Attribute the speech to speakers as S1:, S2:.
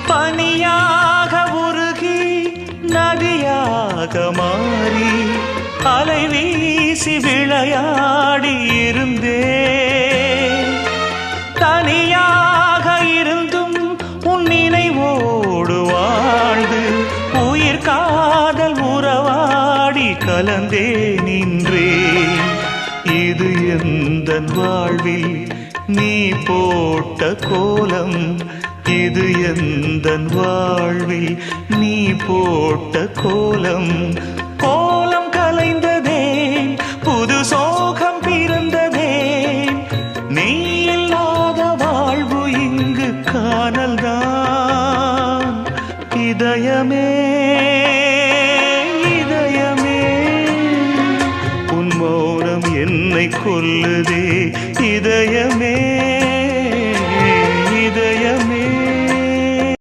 S1: பனியாக உருகி நதியாக மாறி அலை வீசி விளையாடி இருந்தே தனியாக இருந்தும் உன் நினைவோடு வாழ்ந்து உயிர் காதல் உறவாடி கலந்தே நின்றேன். இது எந்தன் வாழ்வில் நீ போட்ட கோலம், இது எந்தன் வாழ்வில் நீ போட்ட கோலம். கோலம் கலைந்ததே, புது சோகம் பிறந்ததே, நீ இல்லாத வாழ்வு இங்கு காணல்தான். இதயமே